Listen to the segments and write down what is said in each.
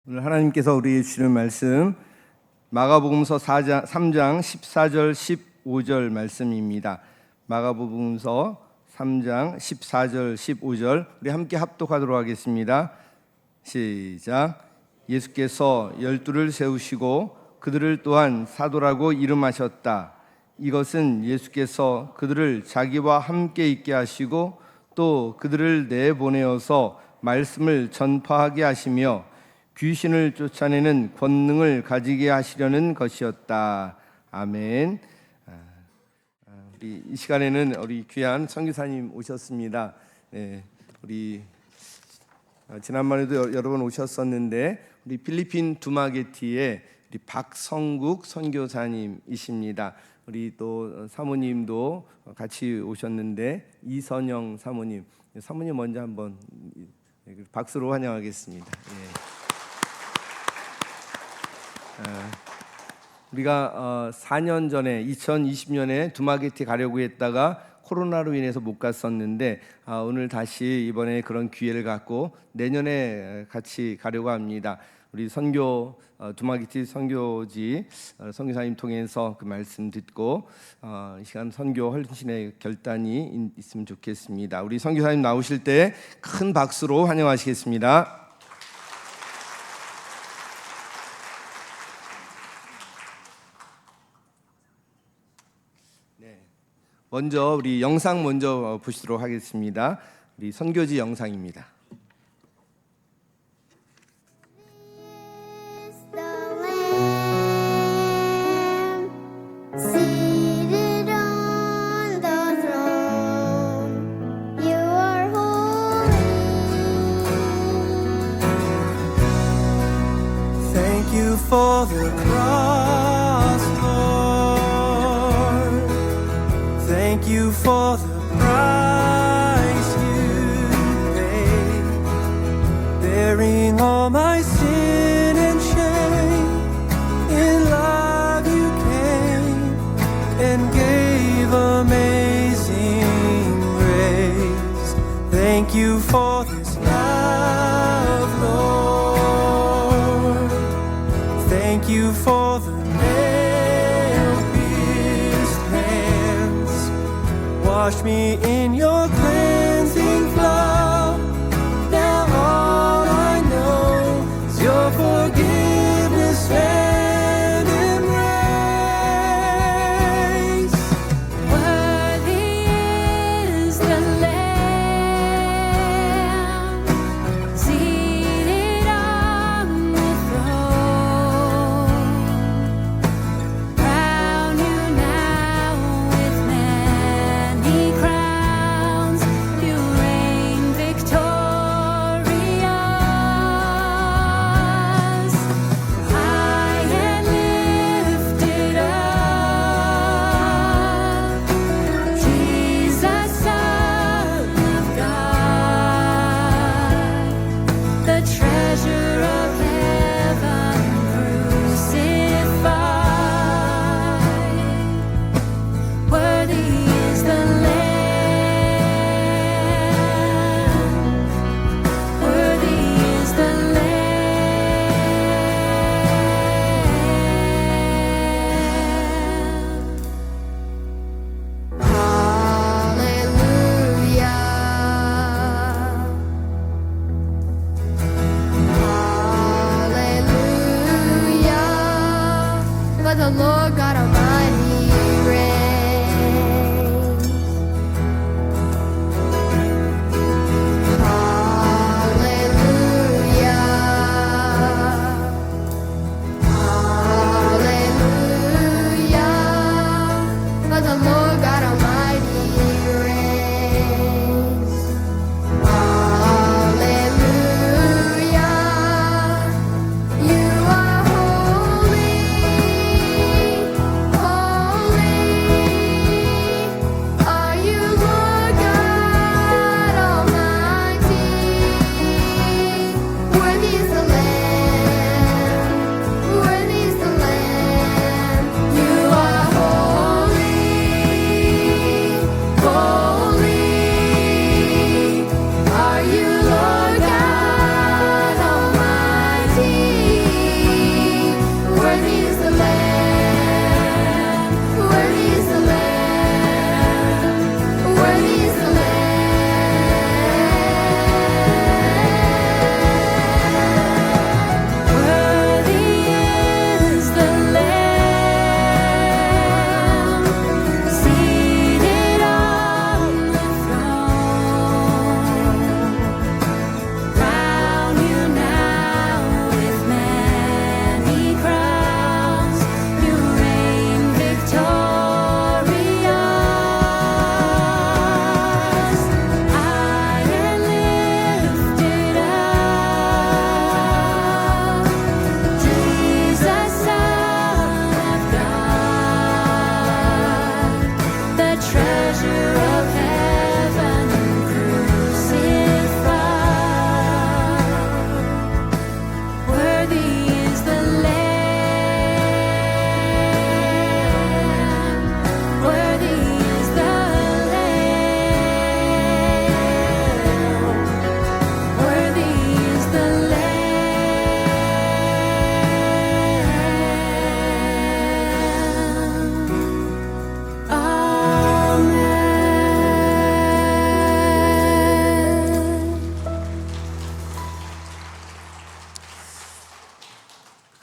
오늘 하나님께서 우리에게 주시는 말씀 마가복음서 3장 14절 15절 말씀입니다. 마가복음서 3장 14절 15절 우리 함께 합독하도록 하겠습니다. 시작. 예수께서 12를 세우시고 그들을 또한 사도라고 이름하셨다. 이것은 예수께서 그들을 자기와 함께 있게 하시고 또 그들을 내보내어서 말씀을 전파하게 하시며 귀신을 쫓아내는 권능을 가지게 하시려는 것이었다. 아멘. 우리 이 시간에는 우리 귀한 선교사님 오셨습니다. 네, 우리 지난번에도 여러 번 오셨었는데 우리 필리핀 두마게티의 우리 박성국 선교사님이십니다. 우리 또 사모님도 같이 오셨는데 이선영 사모님 먼저 한번 박수로 환영하겠습니다. 예. 우리가 4년 전에 2020년에 두마게티 가려고 했다가 코로나로 인해서 못 갔었는데 오늘 다시 이번에 그런 기회를 갖고 내년에 같이 가려고 합니다. 우리 선교 두마게티 선교지 선교사님 통해서 그 말씀 듣고 이 시간 선교 헌신의 결단이 있으면 좋겠습니다. 우리 선교사님 나오실 때 큰 박수로 환영하시겠습니다. 먼저 우리 영상 먼저 보시도록 하겠습니다. 우리 선교지 영상입니다. Thank you for the cross, Lord. Thank you for the price you paid, bearing all my sin and shame. In love you came and gave amazing grace. Thank you for this love, Lord. Thank you for the nail-pierced hands. Wash me in your cleansing flow. Now all I know is your forgiveness and embrace. Worthy is the Lamb seated on the throne. Crown you now with many crowns.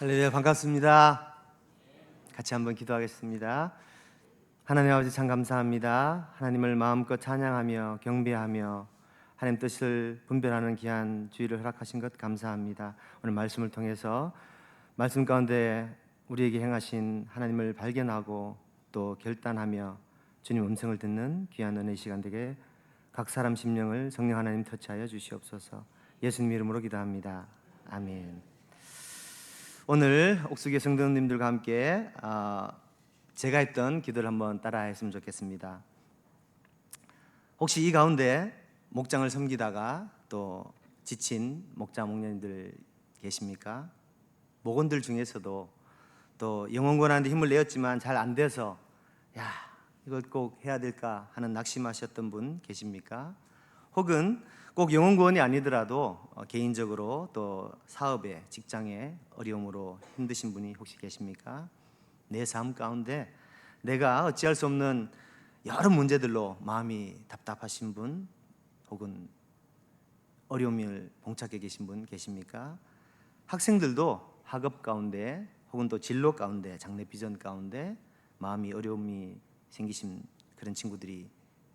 할렐루야, 반갑습니다. 같이 한번 기도하겠습니다. 하나님 아버지 참 감사합니다. 하나님을 마음껏 찬양하며 경배하며 하나님 뜻을 분별하는 귀한 주의를 허락하신 것 감사합니다. 오늘 말씀을 통해서 말씀 가운데 우리에게 행하신 하나님을 발견하고 또 결단하며 주님 음성을 듣는 귀한 은혜의 시간 되게 각 사람 심령을 성령 하나님 터치하여 주시옵소서. 예수님 이름으로 기도합니다. 아멘. 오늘 옥수교 성도님들과 함께 제가 했던 기도를 한번 따라했으면 좋겠습니다. 혹시 이 가운데 목장을 섬기다가 또 지친 목자 목녀님들 계십니까? 목원들 중에서도 또 영혼권하는데 힘을 내었지만 잘 안 돼서 야 이걸 꼭 해야 될까 하는 낙심하셨던 분 계십니까? 혹은 꼭 영혼구원이 아니더라도 개인적으로 또 사업에 직장에 어려움으로 힘드신 분이 혹시 계십니까? 내 삶 가운데 내가 어찌할 수 없는 여러 문제들로 마음이 답답하신 분 혹은 어려움을 봉착해 계신 분 계십니까? 학생들도 학업 가운데 혹은 또 진로 가운데 장래 비전 가운데 마음이 어려움이 생기신 그런 친구들이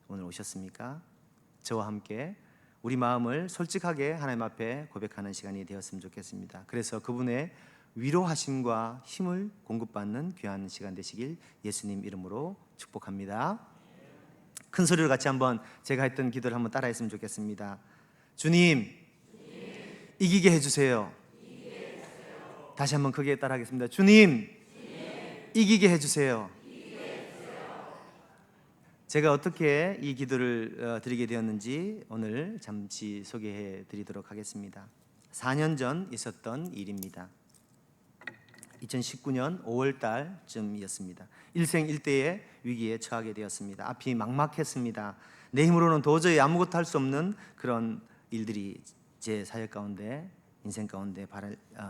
오늘 오셨습니까? 저와 함께 우리 마음을 솔직하게 하나님 앞에 고백하는 시간이 되었으면 좋겠습니다. 그래서 그분의 위로하심과 힘을 공급받는 귀한 시간 되시길 예수님 이름으로 축복합니다. 큰 소리로 같이 한번 제가 했던 기도를 한번 따라했으면 좋겠습니다. 주님, 이기게 해주세요. 다시 한번 크게 따라하겠습니다. 주님, 이기게 해주세요. 제가 어떻게 이 기도를 드리게 되었는지 오늘 잠시 소개해 드리도록 하겠습니다. 4년 전 있었던 일입니다. 2019년 5월 달쯤이었습니다. 일생일대의 위기에 처하게 되었습니다. 앞이 막막했습니다. 내 힘으로는 도저히 아무것도 할 수 없는 그런 일들이 제 사역 가운데 인생 가운데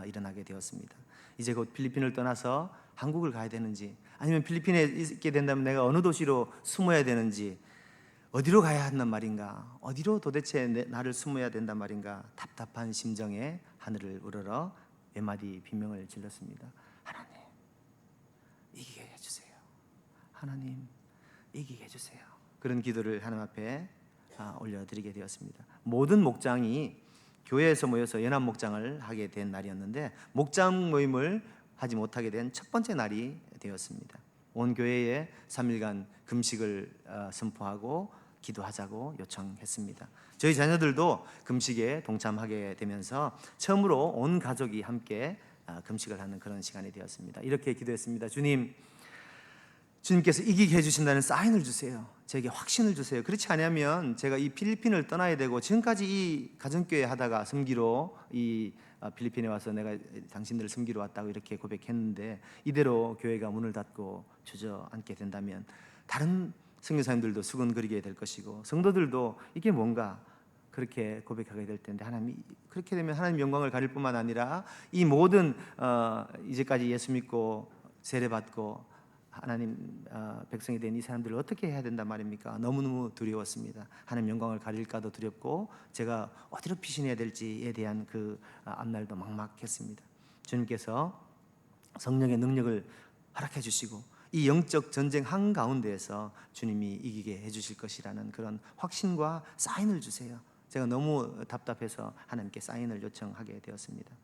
일어나게 되었습니다. 이제 곧 필리핀을 떠나서 한국을 가야 되는지 아니면 필리핀에 있게 된다면 내가 어느 도시로 숨어야 되는지 어디로 가야 한단 말인가 어디로 도대체 나를 숨어야 된단 말인가 답답한 심정에 하늘을 우러러 몇 마디 비명을 질렀습니다. 하나님 이기게 해주세요. 하나님 이기게 해주세요. 그런 기도를 하나님 앞에 올려드리게 되었습니다. 모든 목장이 교회에서 모여서 연합 목장을 하게 된 날이었는데 목장 모임을 하지 못하게 된 첫 번째 날이 되었습니다. 온 교회에 3일간 금식을 선포하고 기도하자고 요청했습니다. 저희 자녀들도 금식에 동참하게 되면서 처음으로 온 가족이 함께 금식을 하는 그런 시간이 되었습니다. 이렇게 기도했습니다. 주님께서 이기게 해주신다는 사인을 주세요. 제게 확신을 주세요. 그렇지 않으면 제가 이 필리핀을 떠나야 되고 지금까지 이 가정교회 하다가 섬기로 이 필리핀에 와서 내가 당신들을 섬기러 왔다고 이렇게 고백했는데 이대로 교회가 문을 닫고 주저앉게 된다면 다른 선교사님들도 수근거리게 될 것이고 성도들도 이게 뭔가 그렇게 고백하게 될 텐데 하나님 그렇게 되면 하나님 영광을 가릴 뿐만 아니라 이 모든 이제까지 예수 믿고 세례받고 하나님 백성이 된 이 사람들을 어떻게 해야 된단 말입니까? 너무너무 두려웠습니다. 하나님 영광을 가릴까도 두렵고 제가 어디로 피신해야 될지에 대한 그 앞날도 막막했습니다. 주님께서 성령의 능력을 허락해 주시고 이 영적 전쟁 한가운데에서 주님이 이기게 해주실 것이라는 그런 확신과 사인을 주세요. 제가 너무 답답해서 하나님께 사인을 요청하게 되었습니다.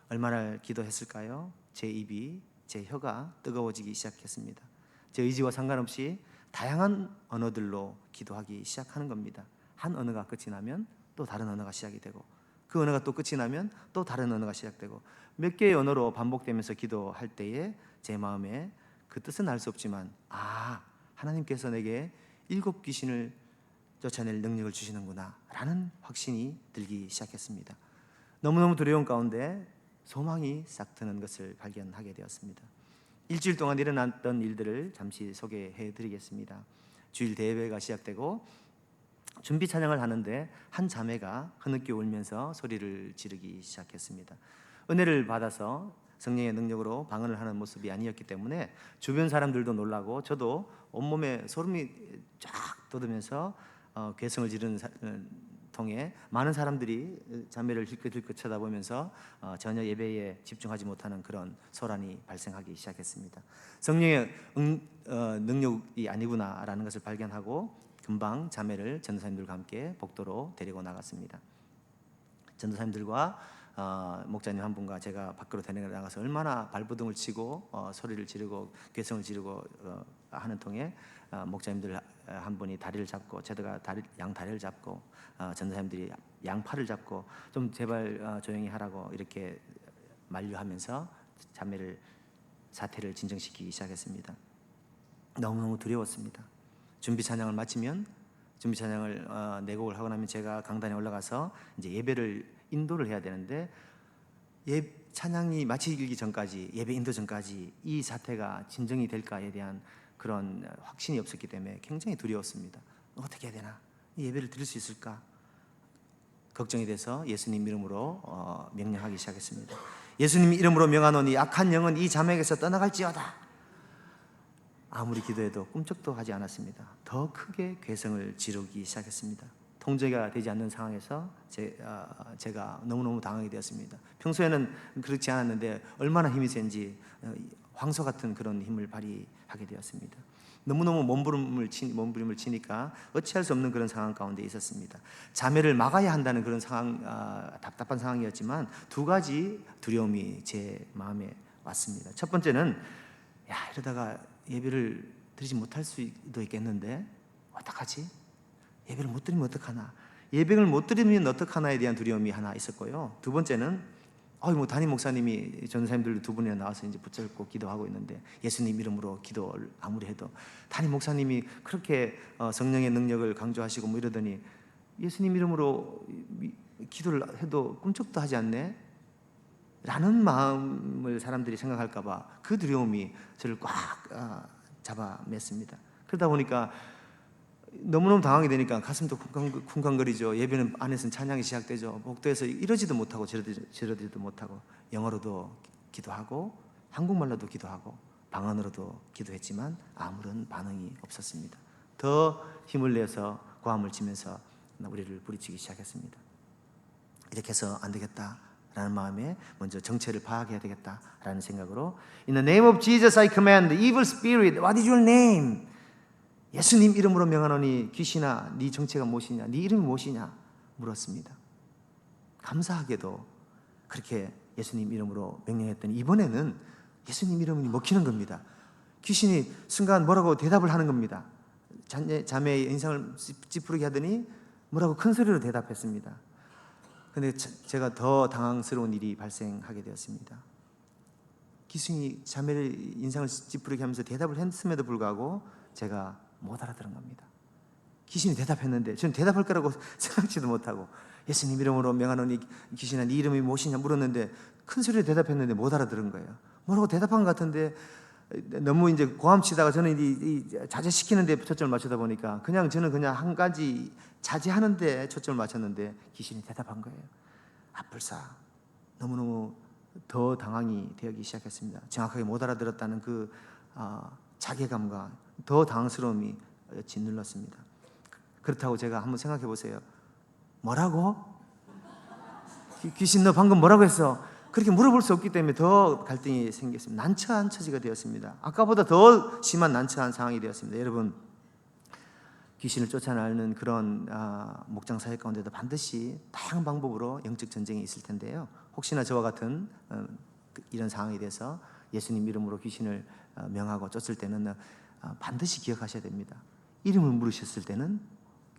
얼마나 기도했을까요? 제 입이 제 혀가 뜨거워지기 시작했습니다. 제 의지와 상관없이 다양한 언어들로 기도하기 시작하는 겁니다. 한 언어가 끝이 나면 또 다른 언어가 시작이 되고 그 언어가 또 끝이 나면 또 다른 언어가 시작되고 몇 개의 언어로 반복되면서 기도할 때에 제 마음에 그 뜻은 알 수 없지만 하나님께서 내게 7 귀신을 쫓아낼 능력을 주시는구나 라는 확신이 들기 시작했습니다. 너무너무 두려운 가운데 소망이 싹 트는 것을 발견하게 되었습니다. 일주일 동안 일어났던 일들을 잠시 소개해 드리겠습니다. 주일 대회가 시작되고 준비 찬양을 하는데 한 자매가 흐느껴 울면서 소리를 지르기 시작했습니다. 은혜를 받아서 성령의 능력으로 방언을 하는 모습이 아니었기 때문에 주변 사람들도 놀라고 저도 온몸에 소름이 쫙 돋으면서 괴성을 지르는 통해 많은 사람들이 자매를 힐끗힐끗 쳐다보면서 전혀 예배에 집중하지 못하는 그런 소란이 발생하기 시작했습니다. 성령의 능력이 아니구나라는 것을 발견하고 금방 자매를 전도사님들과 함께 복도로 데리고 나갔습니다. 전도사님들과 목자님 한 분과 제가 밖으로 데리고 나가서 얼마나 발버둥을 치고 소리를 지르고 괴성을 지르고 하는 통에 목자님들 한 분이 다리를 잡고 제가 양 다리를 잡고 전도사님들이 양팔을 잡고 좀 제발 조용히 하라고 이렇게 만류하면서 자매를 사태를 진정시키기 시작했습니다. 너무너무 두려웠습니다. 준비 찬양을 마치면 준비 찬양을 내곡을 하고 나면 제가 강단에 올라가서 이제 예배를 인도를 해야 되는데 찬양이 마치기 전까지 예배 인도 전까지 이 사태가 진정이 될까에 대한 그런 확신이 없었기 때문에 굉장히 두려웠습니다. 어떻게 해야 되나? 이 예배를 드릴 수 있을까? 걱정이 돼서 예수님 이름으로 명령하기 시작했습니다. 예수님 이름으로 명하노니 악한 영은 이 자매에게서 떠나갈지어다. 아무리 기도해도 꿈쩍도 하지 않았습니다. 더 크게 괴성을 지르기 시작했습니다. 통제가 되지 않는 상황에서 제가 너무너무 당하게 되었습니다. 평소에는 그렇지 않았는데 얼마나 힘이 센지 황소 같은 그런 힘을 발휘하게 되었습니다. 너무너무 몸부림을 치니까 어찌할 수 없는 그런 상황 가운데 있었습니다. 자매를 막아야 한다는 그런 상황, 답답한 상황이었지만 두 가지 두려움이 제 마음에 왔습니다. 첫 번째는 이러다가 예배를 드리지 못할 수도 있겠는데 어떡하지? 예배를 못 드리면 어떡하나? 예배를 못 드리면 어떡하나에 대한 두려움이 하나 있었고요. 두 번째는 담임 목사님이 전사님들 두 분이나 나와서 이제 붙잡고 기도하고 있는데 예수님 이름으로 기도를 아무리 해도 담임 목사님이 그렇게 성령의 능력을 강조하시고 뭐 이러더니 예수님 이름으로 기도를 해도 꿈쩍도 하지 않네? 라는 마음을 사람들이 생각할까 봐 그 두려움이 저를 꽉 잡아맸습니다. 그러다 보니까 너무너무 당하게 되니까 가슴도 쿵쾅거리죠. 예배는 안에서는 찬양이 시작되죠. 복도에서 이러지도 못하고 저러지도 못하고 영어로도 기도하고 한국말로도 기도하고 방언으로도 기도했지만 아무런 반응이 없었습니다. 더 힘을 내서 고함을 치면서 우리를 부리치기 시작했습니다. 이렇게 해서 안 되겠다라는 마음에 먼저 정체를 파악해야 되겠다라는 생각으로 In the name of Jesus I command the evil spirit, what is your name? 예수님 이름으로 명하노니 귀신아 네 정체가 무엇이냐? 네 이름이 무엇이냐? 물었습니다. 감사하게도 그렇게 예수님 이름으로 명령했더니 이번에는 예수님 이름이 먹히는 겁니다. 귀신이 순간 뭐라고 대답을 하는 겁니다. 자매의 인상을 찌푸르게 하더니 뭐라고 큰 소리로 대답했습니다. 그런데 제가 더 당황스러운 일이 발생하게 되었습니다. 귀신이 자매의 인상을 찌푸르게 하면서 대답을 했음에도 불구하고 제가 못 알아들은 겁니다. 귀신이 대답했는데 저는 대답할 거라고 생각지도 못하고 예수님 이름으로 명하노니 귀신아 네 이름이 무엇이냐 물었는데 큰 소리로 대답했는데 못 알아들은 거예요. 뭐라고 대답한 것 같은데 너무 이제 고함치다가 저는 이 자제시키는 데 초점을 맞추다 보니까 저는 그냥 한 가지 자제하는 데 초점을 맞췄는데 귀신이 대답한 거예요. 불사 너무너무 더 당황이 되기 시작했습니다. 정확하게 못 알아들었다는 그 자괴감과 더 당황스러움이 짓눌렀습니다. 그렇다고 제가 한번 생각해 보세요. 뭐라고? 귀신 너 방금 뭐라고 했어? 그렇게 물어볼 수 없기 때문에 더 갈등이 생겼습니다. 난처한 처지가 되었습니다. 아까보다 더 심한 난처한 상황이 되었습니다. 여러분 귀신을 쫓아내는 그런 목장 사역 가운데도 반드시 다양한 방법으로 영적 전쟁이 있을 텐데요. 혹시나 저와 같은 이런 상황이 돼서 예수님 이름으로 귀신을 명하고 쫓을 때는 반드시 기억하셔야 됩니다. 이름을 물으셨을 때는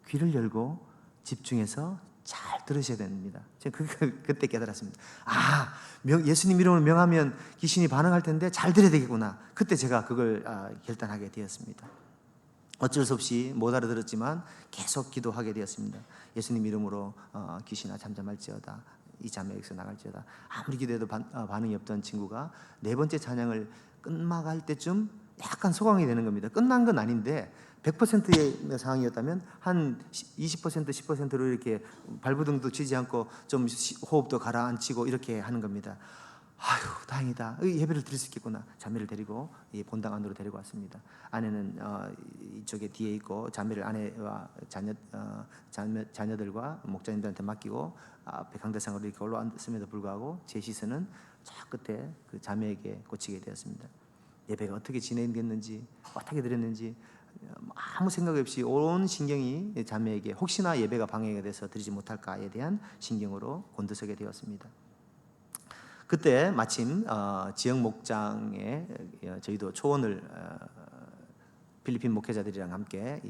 귀를 열고 집중해서 잘 들으셔야 됩니다. 제가 그때 깨달았습니다. 예수님 이름을 명하면 귀신이 반응할 텐데 잘 들어야 되겠구나. 그때 제가 그걸 결단하게 되었습니다. 어쩔 수 없이 못 알아들었지만 계속 기도하게 되었습니다. 예수님 이름으로 귀신아 잠잠할지어다. 이 자매에게서 나갈지어다. 아무리 기도해도 반응이 없던 친구가 네 번째 찬양을 끝마갈 때쯤 약간 소강이 되는 겁니다. 끝난 건 아닌데 100%의 상황이었다면 한 20% 10%로 이렇게 발버둥도 치지 않고 좀 호흡도 가라앉히고 이렇게 하는 겁니다. 아휴 다행이다. 예배를 드릴 수 있겠구나. 자매를 데리고 이 본당 안으로 데리고 왔습니다. 아내는 이쪽에 뒤에 있고 자매를 아내와 자녀들과 목자님들한테 맡기고 앞에 강대상으로 이렇게 올라왔음에도 불구하고 제 시선은 저 끝에 그 자매에게 꽂히게 되었습니다. 예배가 어떻게 진행됐는지 어떻게 드렸는지 아무 생각 없이 온 신경이 자매에게 혹시나 예배가 방해가 돼서 드리지 못할까에 대한 신경으로 곤두서게 되었습니다. 그때 마침 지역 목장에 저희도 초원을 필리핀 목회자들이랑 함께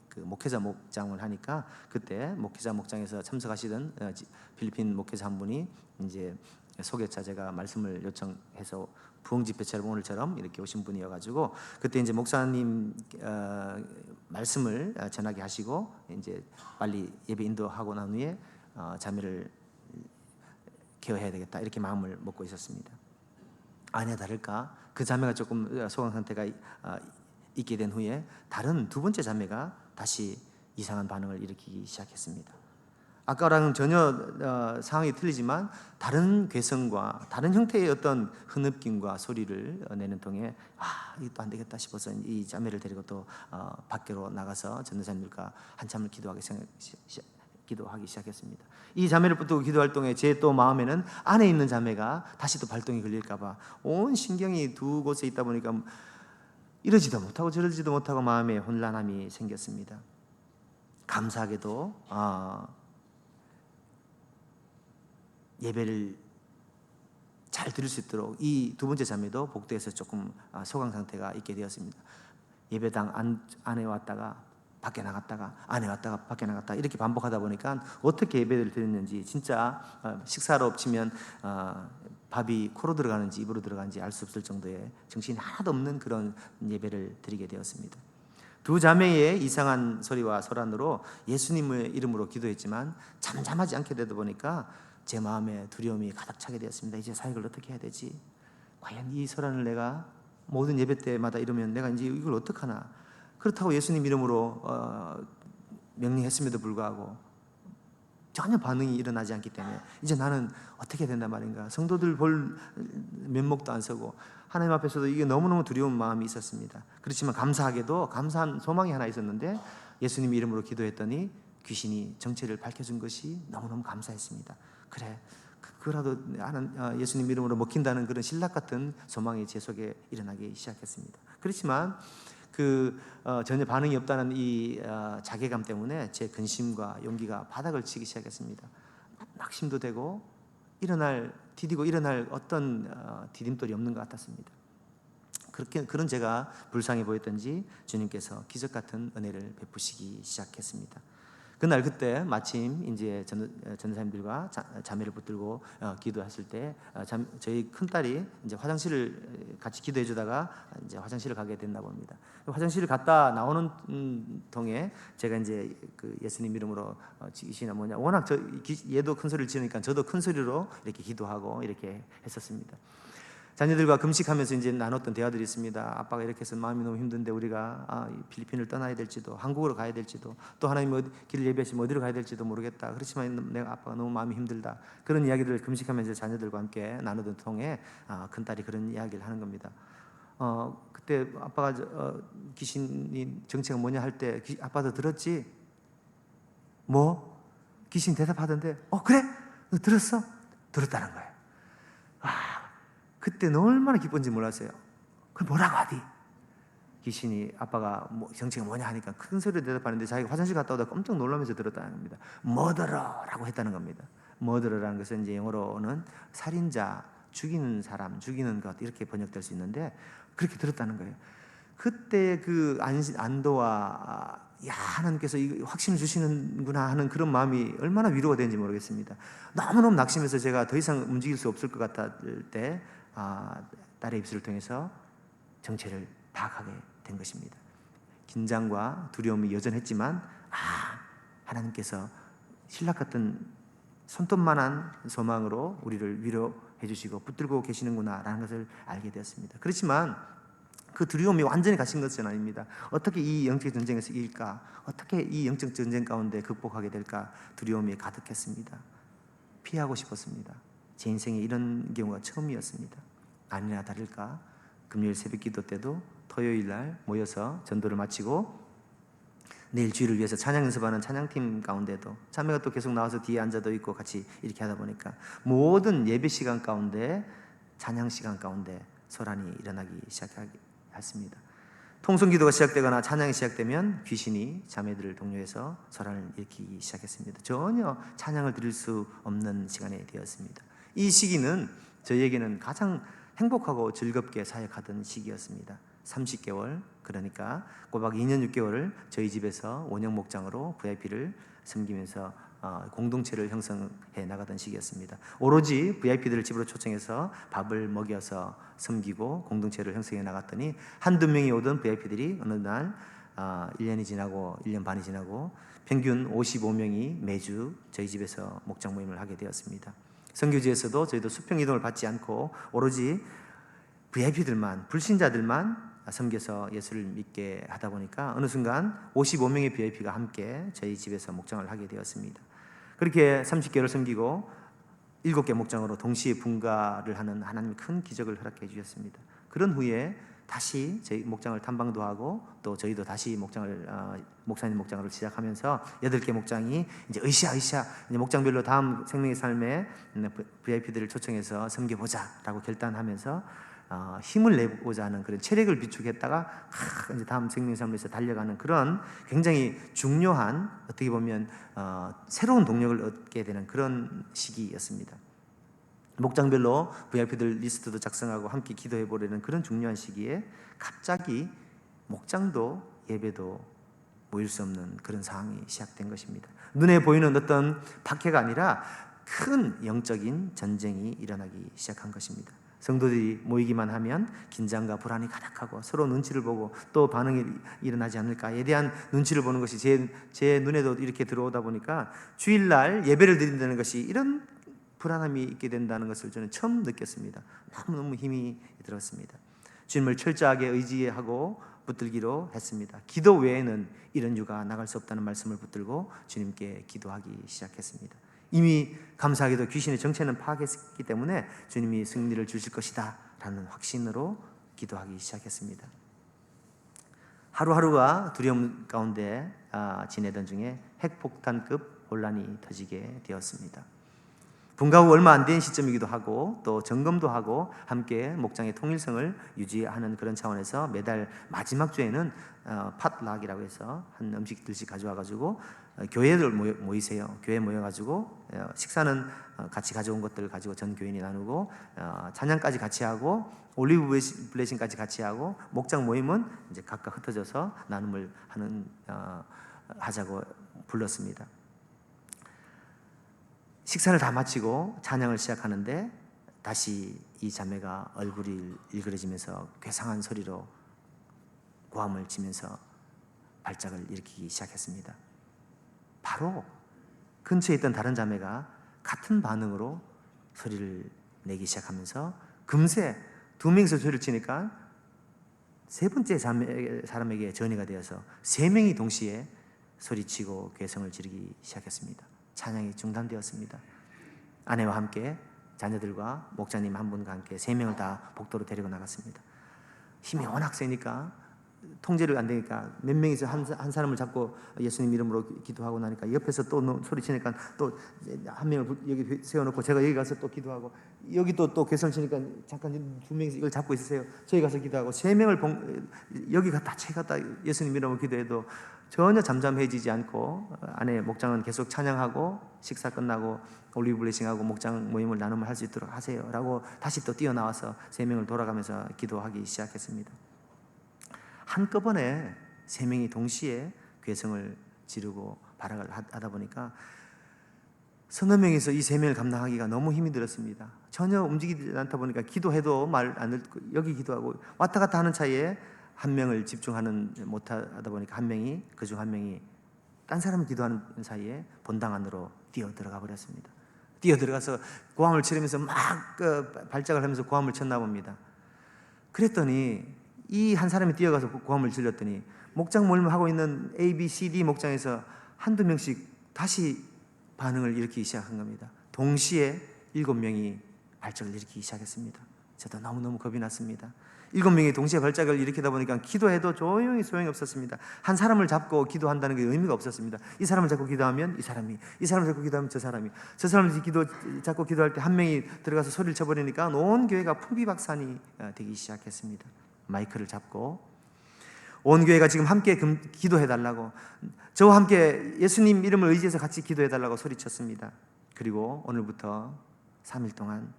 그 목회자 목장을 하니까 그때 목회자 목장에서 참석하시던 필리핀 목회자 한 분이 이제 소개차 제가 말씀을 요청해서 부흥 집회처럼 오늘처럼 이렇게 오신 분이어가지고 그때 이제 목사님 말씀을 전하게 하시고 이제 빨리 예배 인도하고 난 후에 자매를 케어해야 되겠다 이렇게 마음을 먹고 있었습니다. 아니야 다를까 그 자매가 조금 소강 상태가 있게 된 후에 다른 두 번째 자매가 다시 이상한 반응을 일으키기 시작했습니다. 아까랑은 전혀 상황이 틀리지만 다른 괴성과 다른 형태의 어떤 흐느낌과 소리를 내는 통에 이것도 안 되겠다 싶어서 이 자매를 데리고 또 밖으로 나가서 전도사님들과 한참을 기도하기 시작했습니다. 이 자매를 붙들고 기도할 동에 제 또 마음에는 안에 있는 자매가 다시 또 발동이 걸릴까봐 온 신경이 두 곳에 있다 보니까 이러지도 못하고 저러지도 못하고 마음에 혼란함이 생겼습니다. 감사하게도 예배를 잘 드릴 수 있도록 이 두 번째 자매도 복도에서 조금 소강 상태가 있게 되었습니다. 예배당 안에 왔다가 밖에 나갔다가 안에 왔다가 밖에 나갔다가 이렇게 반복하다 보니까 어떻게 예배를 드렸는지 진짜 식사로 치면 밥이 코로 들어가는지 입으로 들어가는지 알 수 없을 정도의 정신이 하나도 없는 그런 예배를 드리게 되었습니다. 두 자매의 이상한 소리와 소란으로 예수님의 이름으로 기도했지만 잠잠하지 않게 되다 보니까 제 마음에 두려움이 가득 차게 되었습니다. 이제 사역을 어떻게 해야 되지? 과연 이 소란을 내가 모든 예배 때마다 이러면 내가 이제 이걸 어떡하나? 그렇다고 예수님 이름으로 명령했음에도 불구하고 전혀 반응이 일어나지 않기 때문에 이제 나는 어떻게 된단 말인가? 성도들 볼 면목도 안 서고 하나님 앞에서도 이게 너무너무 두려운 마음이 있었습니다. 그렇지만 감사하게도 감사한 소망이 하나 있었는데 예수님 이름으로 기도했더니 귀신이 정체를 밝혀준 것이 너무너무 감사했습니다. 그래 그거라도 나는 예수님 이름으로 먹힌다는 그런 신락 같은 소망이 제 속에 일어나기 시작했습니다. 그렇지만 전혀 반응이 없다는 이 자괴감 때문에 제 근심과 용기가 바닥을 치기 시작했습니다. 낙심도 되고 디디고 일어날 어떤 디딤돌이 없는 것 같았습니다. 그런 제가 불쌍해 보였던지 주님께서 기적 같은 은혜를 베푸시기 시작했습니다. 그때 마침 이제 전도사님들과 자매를 붙들고 기도했을 때 저희 큰 딸이 이제 화장실을 같이 기도해 주다가 이제 화장실을 가게 됐나 봅니다. 화장실을 갔다 나오는 통에 제가 이제 그 예수님 이름으로 지시나 뭐냐 워낙 얘도 큰 소리를 지르니까 저도 큰 소리로 이렇게 기도하고 이렇게 했었습니다. 자녀들과 금식하면서 이제 나눴던 대화들이 있습니다. 아빠가 이렇게 해서 마음이 너무 힘든데 우리가 필리핀을 떠나야 될지도 한국으로 가야 될지도 또 하나님 길을 예비하시면 어디로 가야 될지도 모르겠다. 그렇지만 내가 아빠가 너무 마음이 힘들다. 그런 이야기를 금식하면서 자녀들과 함께 나누던 통에 큰딸이 그런 이야기를 하는 겁니다. 그때 아빠가 귀신이 정체가 뭐냐 할 때 아빠도 들었지? 뭐? 귀신 대답하던데 그래? 너 들었어? 들었다는 거예요. 그때 얼마나 기쁜지 몰랐어요. 그럼 뭐라고 하디? 귀신이 아빠가 정체가 뭐냐 하니까 큰 소리로 대답하는데 자기가 화장실 갔다 오다 깜짝 놀라면서 들었다는 겁니다. 머더러라고 했다는 겁니다. 머더러라는 것은 이제 영어로는 살인자, 죽이는 사람, 죽이는 것 이렇게 번역될 수 있는데 그렇게 들었다는 거예요. 그때 그 안도와 하나님께서 확신을 주시는구나 하는 그런 마음이 얼마나 위로가 되는지 모르겠습니다. 너무너무 낙심해서 제가 더 이상 움직일 수 없을 것 같을 때 딸의 입술을 통해서 정체를 파악하게 된 것입니다. 긴장과 두려움이 여전했지만 하나님께서 신락 같은 손톱만한 소망으로 우리를 위로해 주시고 붙들고 계시는구나 라는 것을 알게 되었습니다. 그렇지만 그 두려움이 완전히 가신 것은 아닙니다. 어떻게 이 영적 전쟁에서 이길까? 어떻게 이 영적 전쟁 가운데 극복하게 될까? 두려움이 가득했습니다. 피하고 싶었습니다. 제 인생에 이런 경우가 처음이었습니다. 아니나 다를까 금요일 새벽 기도 때도 토요일 날 모여서 전도를 마치고 내일 주일을 위해서 찬양 연습하는 찬양팀 가운데도 자매가 또 계속 나와서 뒤에 앉아도 있고 같이 이렇게 하다 보니까 모든 예배 시간 가운데 찬양 시간 가운데 소란이 일어나기 시작했습니다. 통성기도가 시작되거나 찬양이 시작되면 귀신이 자매들을 동요해서 소란을 일으키기 시작했습니다. 전혀 찬양을 드릴 수 없는 시간이 되었습니다. 이 시기는 저희에게는 가장 행복하고 즐겁게 사역하던 시기였습니다. 30개월, 그러니까 꼬박 2년 6개월을 저희 집에서 원형 목장으로 VIP를 섬기면서 공동체를 형성해 나가던 시기였습니다. 오로지 VIP들을 집으로 초청해서 밥을 먹여서 섬기고 공동체를 형성해 나갔더니 한두 명이 오던 VIP들이 어느 날 1년이 지나고 1년 반이 지나고 평균 55명이 매주 저희 집에서 목장 모임을 하게 되었습니다. 선교지에서도 저희도 수평 이동을 받지 않고 오로지 VIP들만, 불신자들만 섬겨서 예수를 믿게 하다 보니까 어느 순간 55명의 VIP가 함께 저희 집에서 목장을 하게 되었습니다. 그렇게 30개월을 섬기고 7개 목장으로 동시에 분가를 하는 하나님의 큰 기적을 허락해 주셨습니다. 그런 후에 다시 저희 목장을 탐방도 하고 또 저희도 다시 목사님 목장을 시작하면서 8개 목장이 이제 으쌰 이제 목장별로 다음 생명의 삶에 VIP들을 초청해서 섬겨보자라고 결단하면서 힘을 내고자 하는 그런 체력을 비축했다가 이제 다음 생명의 삶을 위해서 달려가는 그런 굉장히 중요한 어떻게 보면 새로운 동력을 얻게 되는 그런 시기였습니다. 목장별로 VIP들 리스트도 작성하고 함께 기도해 보려는 그런 중요한 시기에 갑자기 목장도 예배도 모일 수 없는 그런 상황이 시작된 것입니다. 눈에 보이는 어떤 박해가 아니라 큰 영적인 전쟁이 일어나기 시작한 것입니다. 성도들이 모이기만 하면 긴장과 불안이 가득하고 서로 눈치를 보고 또 반응이 일어나지 않을까에 대한 눈치를 보는 것이 제 눈에도 이렇게 들어오다 보니까 주일날 예배를 드린다는 것이 이런 불안함이 있게 된다는 것을 저는 처음 느꼈습니다. 너무너무 힘이 들었습니다. 주님을 철저하게 의지하고 붙들기로 했습니다. 기도 외에는 이런 유가 나갈 수 없다는 말씀을 붙들고 주님께 기도하기 시작했습니다. 이미 감사하게도 귀신의 정체는 파악했기 때문에 주님이 승리를 주실 것이다 라는 확신으로 기도하기 시작했습니다. 하루하루가 두려움 가운데 지내던 중에 핵폭탄급 혼란이 터지게 되었습니다. 분가 후 얼마 안 된 시점이기도 하고 또 점검도 하고 함께 목장의 통일성을 유지하는 그런 차원에서 매달 마지막 주에는 팟락이라고 해서 한 음식들씩 가져와가지고 교회들 모이세요. 교회 모여가지고 식사는 같이 가져온 것들을 가지고 전 교인이 나누고 찬양까지 같이 하고 올리브 블레싱까지 같이 하고 목장 모임은 이제 각각 흩어져서 나눔을 하자고 불렀습니다. 식사를 다 마치고 찬양을 시작하는데 다시 이 자매가 얼굴이 일그러지면서 괴상한 소리로 고함을 치면서 발작을 일으키기 시작했습니다. 바로 근처에 있던 다른 자매가 같은 반응으로 소리를 내기 시작하면서 금세 2명이서 소리를 치니까 세 번째 사람에게 전이가 되어서 3명이 동시에 소리치고 괴성을 지르기 시작했습니다. 찬양이 중단되었습니다. 아내와 함께 자녀들과 목자님 한 분과 함께 3명을 다 복도로 데리고 나갔습니다. 힘이 워낙 세니까 통제를 안 되니까 몇 명이서 한 사람을 잡고 예수님 이름으로 기도하고 나니까 옆에서 또 소리치니까 또 한 명을 여기 세워놓고 제가 여기 가서 또 기도하고 여기 또 괴성치니까 잠깐 2명이서 이걸 잡고 있으세요. 저희 가서 기도하고 3명을 여기 갔다 저기 갔다 예수님 이름으로 기도해도 전혀 잠잠해지지 않고 아내 목장은 계속 찬양하고 식사 끝나고 올리브 블레싱하고 목장 모임을 나눔을 할 수 있도록 하세요 라고 다시 또 뛰어나와서 3명을 돌아가면서 기도하기 시작했습니다. 한꺼번에 3명이 동시에 괴성을 지르고 발악을 하다 보니까 서너 명이서 이 3명을 감당하기가 너무 힘이 들었습니다. 전혀 움직이지 않다 보니까 기도해도 말 안 듣고 여기 기도하고 왔다 갔다 하는 차이에 한 명을 집중하는 못하다 보니까 한 명이 그중 한 명이 딴 사람 기도하는 사이에 본당 안으로 뛰어 들어가 버렸습니다. 뛰어 들어가서 고함을 치르면서 막 발작을 하면서 고함을 쳤나 봅니다. 그랬더니 이 한 사람이 뛰어가서 고함을 질렀더니 목장 모임을 하고 있는 A, B, C, D 목장에서 한두 명씩 다시 반응을 일으키기 시작한 겁니다. 동시에 7명이 발작을 일으키기 시작했습니다. 저도 너무너무 겁이 났습니다. 7명이 동시에 발작을 일으키다 보니까 기도해도 조용히 소용이 없었습니다. 한 사람을 잡고 기도한다는 게 의미가 없었습니다. 이 사람을 잡고 기도하면 이 사람을 잡고 기도하면 저 사람을 잡고 기도할 때 한 명이 들어가서 소리를 쳐버리니까 온 교회가 풍비박산이 되기 시작했습니다. 마이크를 잡고 온 교회가 지금 함께 기도해달라고, 저와 함께 예수님 이름을 의지해서 같이 기도해달라고 소리쳤습니다. 그리고 오늘부터 3일 동안